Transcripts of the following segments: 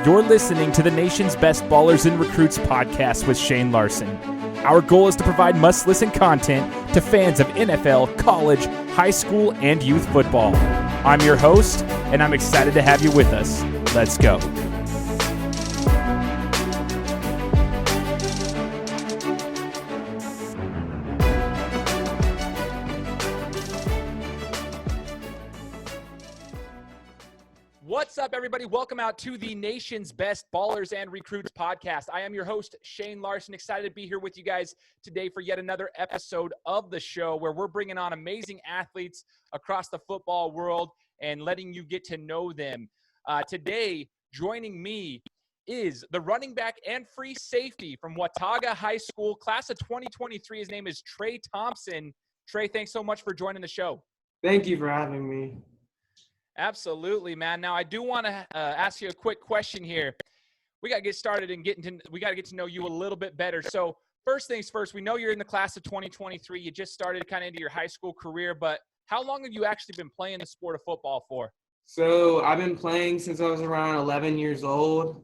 You're listening to the nation's best Ballers and Recruits podcast with Shane Larson. Our goal is to provide must-listen content to fans of NFL, college, high school, and youth football. I'm your host, and I'm excited to have you with us. Let's go. What's up, everybody? Welcome out to the nation's best Ballers and Recruits podcast. I am your host, Shane Larson. Excited to be here with you guys today for yet another episode of the show where we're bringing on amazing athletes across the football world and letting you get to know them. Today, joining me is the running back and free safety from Watauga High School, class of 2023. His name is Trey Thompson. Trey, thanks so much for joining the show. Thank you for having me. Absolutely, man. Now, I do want to ask you a quick question here. We got to get started and we got to get to know you a little bit better. So first things first, we know you're in the class of 2023. You just started kind of into your high school career, but how long have you actually been playing the sport of football for? So I've been playing since I was around 11 years old.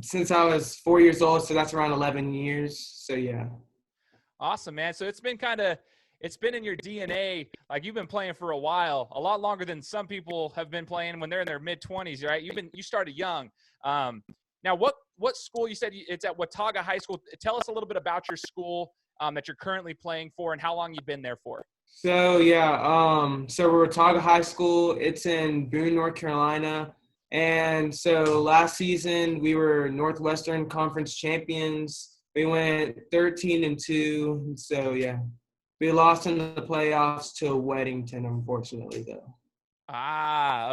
Since I was 4 years old, so that's around 11 years. So, yeah. Awesome, man. So it's been in your DNA, like you've been playing for a while, a lot longer than some people have been playing when they're in their mid-20s, right? You started young. Now, what school, you said it's at Watauga High School. Tell us a little bit about your school that you're currently playing for and how long you've been there for. So, yeah, so we're Watauga High School. It's in Boone, North Carolina. And so last season we were Northwestern Conference champions. We went 13-2. So, yeah. We lost in the playoffs to Weddington, unfortunately, though.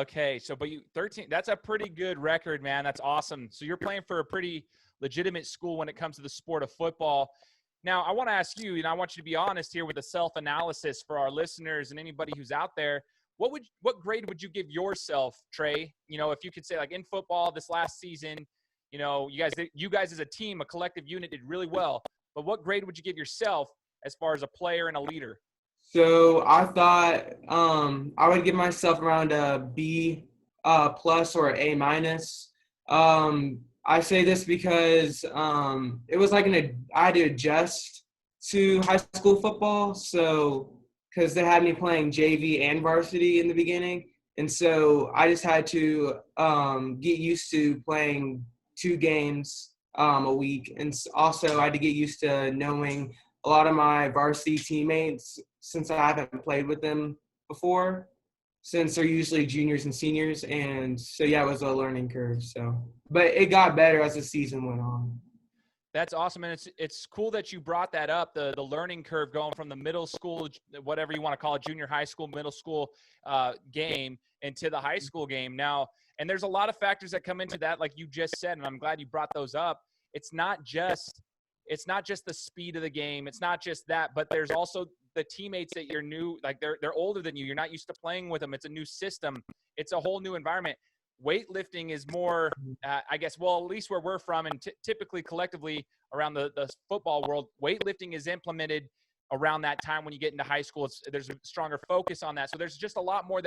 Okay. So, but 13, that's a pretty good record, man. That's awesome. So you're playing for a pretty legitimate school when it comes to the sport of football. Now, I want to ask you, and I want you to be honest here with a self-analysis for our listeners and anybody who's out there. What grade would you give yourself, Trey? You know, if you could say, like, in football this last season, you know, you guys as a team, a collective unit did really well. But what grade would you give yourself as far as a player and a leader? So I thought I would give myself around a B plus or A minus. I say this because it was like I had to adjust to high school football. So because they had me playing JV and varsity in the beginning. And so I just had to get used to playing 2 games a week. And also I had to get used to knowing a lot of my varsity teammates, since I haven't played with them before, since they're usually juniors and seniors. And so, yeah, it was a learning curve. So, but it got better as the season went on. That's awesome. And it's cool that you brought that up, the learning curve going from the middle school, whatever you want to call it, junior high school, middle school game into the high school game now. And there's a lot of factors that come into that, like you just said, and I'm glad you brought those up. It's not just the speed of the game. It's not just that, but there's also the teammates that you're new, like they're older than you. You're not used to playing with them. It's a new system. It's a whole new environment. Weightlifting is more, I guess, well, at least where we're from and typically collectively around the football world, weightlifting is implemented around that time when you get into high school. There's a stronger focus on that. So there's just a lot more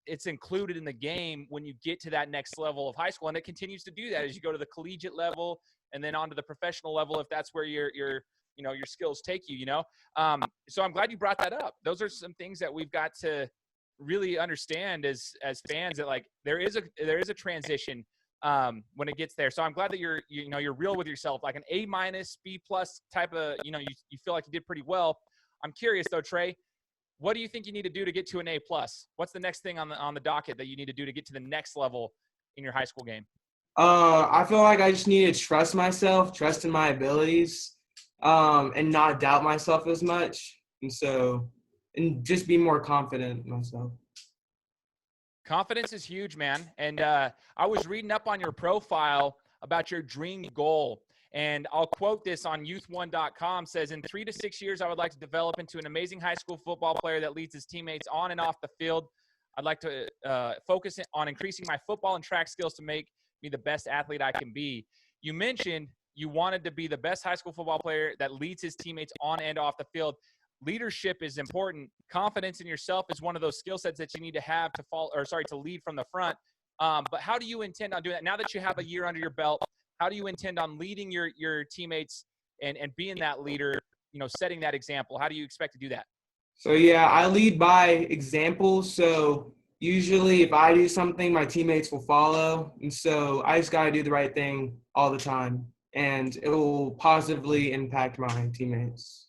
it's included in the game when you get to that next level of high school. And it continues to do that as you go to the collegiate level and then onto the professional level, if that's where your skills take you, you know? So I'm glad you brought that up. Those are some things that we've got to really understand as fans, that like there is a transition when it gets there. So I'm glad that you're real with yourself, like an A minus, B plus type of, you feel like you did pretty well. I'm curious though, Trey, what do you think you need to do to get to an A plus? What's the next thing on the docket that you need to do to get to the next level in your high school game? I feel like I just need to trust myself, trust in my abilities, and not doubt myself as much. And just be more confident in myself. Confidence is huge, man. And I was reading up on your profile about your dream goal. And I'll quote this on youth1.com, says, in 3 to 6 years, I would like to develop into an amazing high school football player that leads his teammates on and off the field. I'd like to focus on increasing my football and track skills to make me the best athlete I can be. You mentioned you wanted to be the best high school football player that leads his teammates on and off the field. Leadership is important. Confidence in yourself is one of those skill sets that you need to have to lead from the front. But how do you intend on doing that now that you have a year under your belt? How do you intend on leading your teammates and being that leader, setting that example? How do you expect to do that? So, yeah, I lead by example. So usually if I do something, my teammates will follow. And so I just got to do the right thing all the time, and it will positively impact my teammates.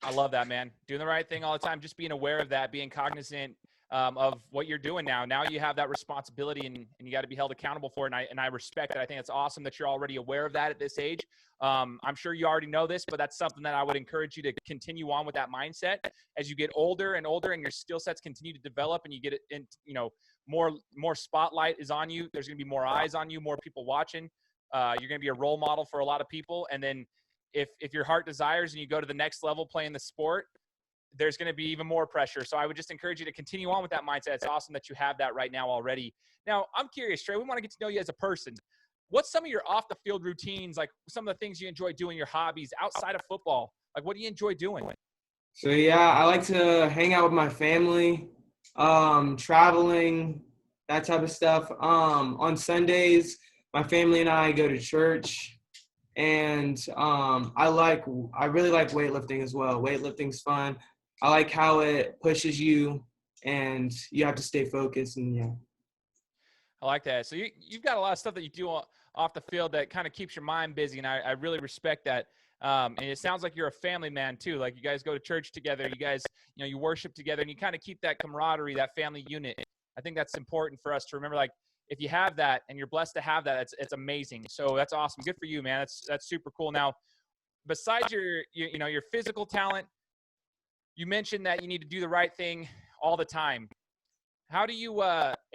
I love that, man. Doing the right thing all the time, just being aware of that, being cognizant of what you're doing now. Now you have that responsibility, and you got to be held accountable for it. And I respect that. I think it's awesome that you're already aware of that at this age. I'm sure you already know this, but that's something that I would encourage you to continue on with that mindset as you get older and older, and your skill sets continue to develop, and you get it in, more spotlight is on you. There's going to be more eyes on you, more people watching. You're going to be a role model for a lot of people. And then if your heart desires and you go to the next level playing the sport, there's going to be even more pressure. So I would just encourage you to continue on with that mindset. It's awesome that you have that right now already. Now, I'm curious, Trey, we want to get to know you as a person. What's some of your off-the-field routines, like some of the things you enjoy doing, your hobbies outside of football? Like, what do you enjoy doing? So, yeah, I like to hang out with my family, traveling, that type of stuff. On Sundays, my family and I go to church. And I really like weightlifting as well. Weightlifting's fun. I like how it pushes you, and you have to stay focused. And yeah, I like that. So you've got a lot of stuff that you do off the field that kind of keeps your mind busy, and I really respect that. And it sounds like you're a family man too. Like you guys go to church together, you guys, you worship together, and you kind of keep that camaraderie, that family unit. I think that's important for us to remember. Like, if you have that and you're blessed to have that, it's amazing. So that's awesome. Good for you, man. That's super cool. Now, besides your physical talent, you mentioned that you need to do the right thing all the time. How do you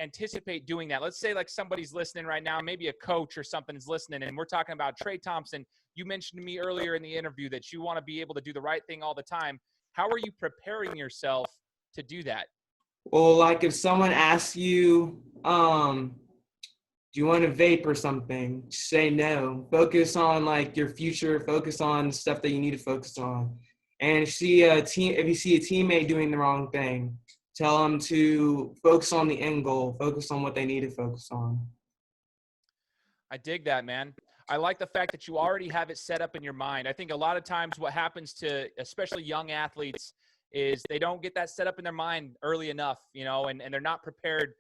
anticipate doing that? Let's say like somebody's listening right now, maybe a coach or something is listening, and we're talking about Trey Thompson. You mentioned to me earlier in the interview that you want to be able to do the right thing all the time. How are you preparing yourself to do that? Well, like if someone asks you, do you want to vape or something? Say no. Focus on like your future. Focus on stuff that you need to focus on. And if you see a teammate doing the wrong thing, tell them to focus on the end goal. Focus on what they need to focus on. I dig that, man. I like the fact that you already have it set up in your mind. I think a lot of times what happens to especially young athletes is they don't get that set up in their mind early enough, and they're not prepared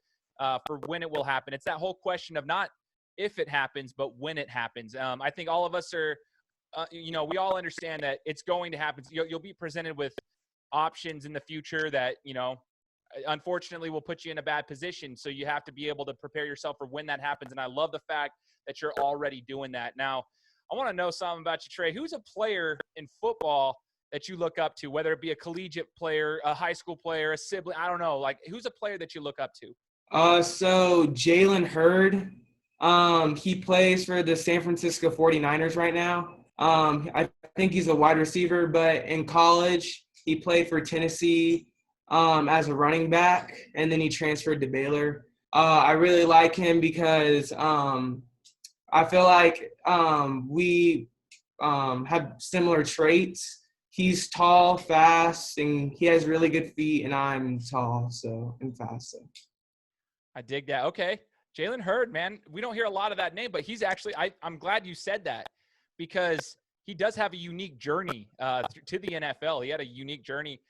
for when it will happen. It's that whole question of not if it happens, but when it happens. I think all of us are, we all understand that it's going to happen. You'll be presented with options in the future that, unfortunately will put you in a bad position. So you have to be able to prepare yourself for when that happens. And I love the fact that you're already doing that. Now, I want to know something about you, Trey. Who's a player in football that you look up to, whether it be a collegiate player, a high school player, a sibling? I don't know. Like, who's a player that you look up to? So Jalen Hurd, he plays for the San Francisco 49ers right now. I think he's a wide receiver, but in college, he played for Tennessee as a running back, and then he transferred to Baylor. I really like him because I feel like we have similar traits. He's tall, fast, and he has really good feet, and I'm tall and fast. So. I dig that. Okay. Jalen Hurd, man. We don't hear a lot of that name, but he's actually I'm glad you said that because he does have a unique journey to the NFL. He had a unique journey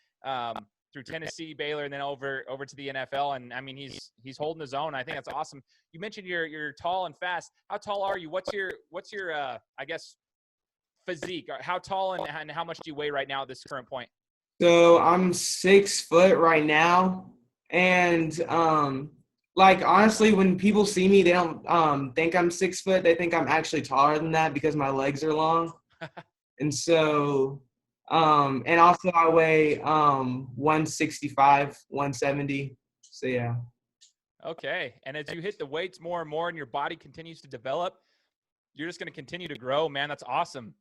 through Tennessee, Baylor, and then over to the NFL. And I mean, he's holding his own. I think that's awesome. You mentioned you're tall and fast. How tall are you? What's your I guess physique? How tall and how much do you weigh right now at this current point? So I'm 6 foot right now, and like honestly, when people see me, they don't think I'm 6 foot. They think I'm actually taller than that because my legs are long. And so, and also I weigh 165, 170. So yeah. Okay. And as you hit the weights more and more and your body continues to develop, you're just going to continue to grow, man. That's awesome.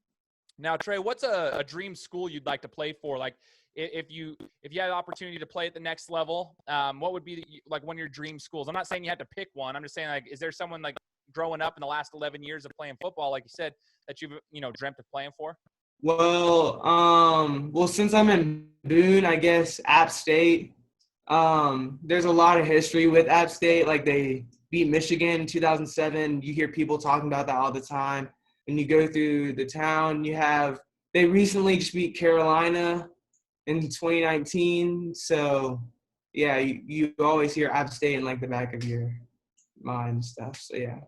Now, Trey, what's a dream school you'd like to play for? Like if you had the opportunity to play at the next level, what would be like one of your dream schools? I'm not saying you have to pick one. I'm just saying, like, is there someone like growing up in the last 11 years of playing football, like you said, that you've, dreamt of playing for? Well, since I'm in Boone, I guess App State. There's a lot of history with App State. Like they beat Michigan in 2007. You hear people talking about that all the time. When you go through the town, they recently just beat Carolina in 2019. So, yeah, you always hear App State in, like, the back of your mind and stuff. So, yeah.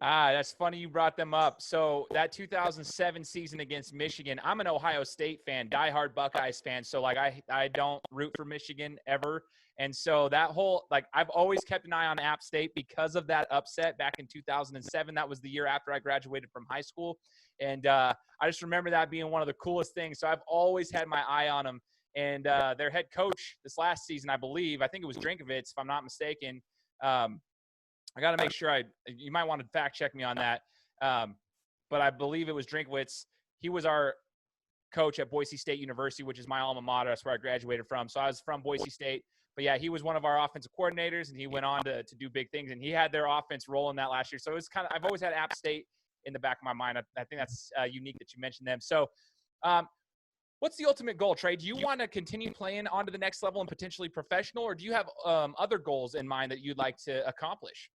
That's funny you brought them up. So that 2007 season against Michigan, I'm an Ohio State fan, diehard Buckeyes fan. So, like, I don't root for Michigan ever. And so that whole, like, I've always kept an eye on App State because of that upset back in 2007. That was the year after I graduated from high school. And I just remember that being one of the coolest things. So I've always had my eye on them. And their head coach this last season, I think it was Drinkovitz, if I'm not mistaken. I got to make sure you might want to fact check me on that. But I believe it was Drinkwitz. He was our coach at Boise State University, which is my alma mater. That's where I graduated from. So I was from Boise State. But, yeah, he was one of our offensive coordinators, and he went on to do big things. And he had their offense rolling that last year. So it was I've always had App State in the back of my mind. I think that's unique that you mentioned them. So what's the ultimate goal, Trey? Do you want to continue playing on to the next level and potentially professional, or do you have other goals in mind that you'd like to accomplish?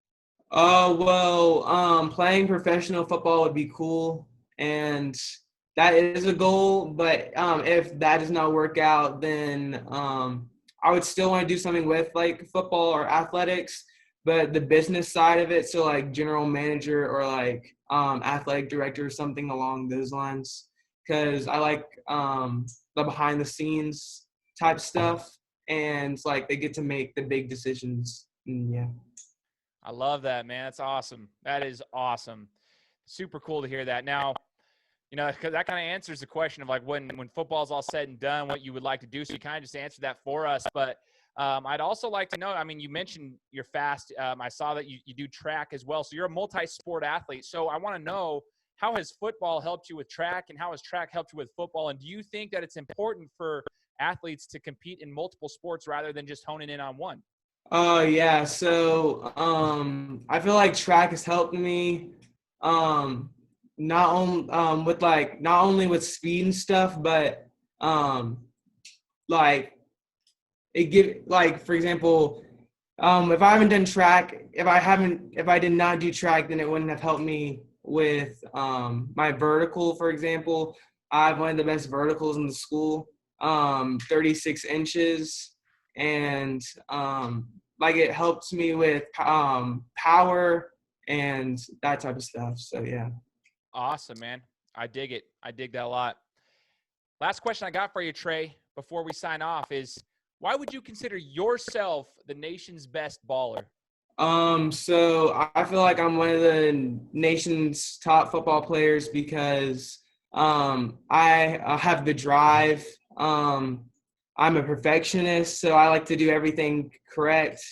Playing professional football would be cool, and that is a goal. But if that does not work out, then I would still want to do something with, like, football or athletics, but the business side of it, so, like, general manager or, like, athletic director or something along those lines, because I like the behind-the-scenes type stuff, and, like, they get to make the big decisions. And, yeah. I love that, man. That's awesome. That is awesome. Super cool to hear that. Now, because that kind of answers the question of, like, when football's all said and done, what you would like to do. So you kind of just answered that for us. But I'd also like to know, I mean, you mentioned you're fast. I saw that you do track as well. So you're a multi-sport athlete. So I want to know, how has football helped you with track, and how has track helped you with football? And do you think that it's important for athletes to compete in multiple sports rather than just honing in on one? Yeah. So I feel like track has helped me not only with speed and stuff, but like for example, if I haven't done track, if I did not do track, then it wouldn't have helped me with my vertical. For example, I have one of the best verticals in the school, 36 inches, and like, it helps me with power and that type of stuff. So, yeah. Awesome, man. I dig it. I dig that a lot. Last question I got for you, Trey, before we sign off is, why would you consider yourself the nation's best baller? So I feel like I'm one of the nation's top football players because I have the drive. I'm a perfectionist, so I like to do everything correct.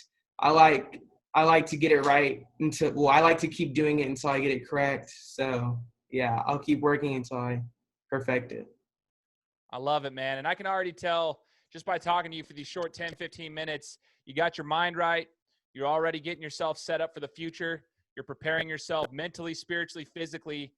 I like to get it right I like to keep doing it until I get it correct. So, yeah, I'll keep working until I perfect it. I love it, man. And I can already tell just by talking to you for these short 10, 15 minutes, you got your mind right. You're already getting yourself set up for the future. You're preparing yourself mentally, spiritually, physically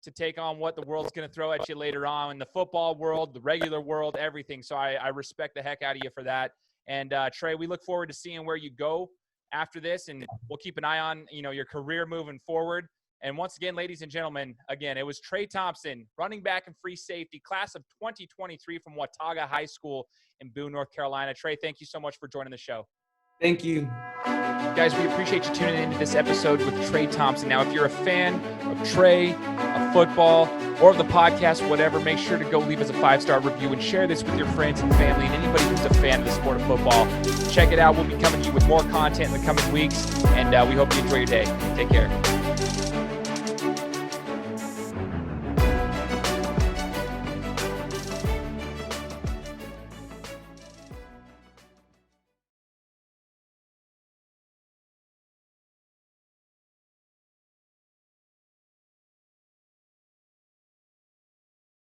to take on what the world's going to throw at you later on in the football world, the regular world, everything. So I respect the heck out of you for that. And Trey, we look forward to seeing where you go after this, and we'll keep an eye on, your career moving forward. And once again, ladies and gentlemen, it was Trey Thompson, running back and free safety, class of 2023 from Watauga High School in Boone, North Carolina. Trey, thank you so much for joining the show. Thank you. Guys, we appreciate you tuning into this episode with Trey Thompson. Now, if you're a fan of Trey, of football, or of the podcast, whatever, make sure to go leave us a 5-star review and share this with your friends and family and anybody who's a fan of the sport of football. Check it out. We'll be coming to you with more content in the coming weeks, and we hope you enjoy your day. Take care.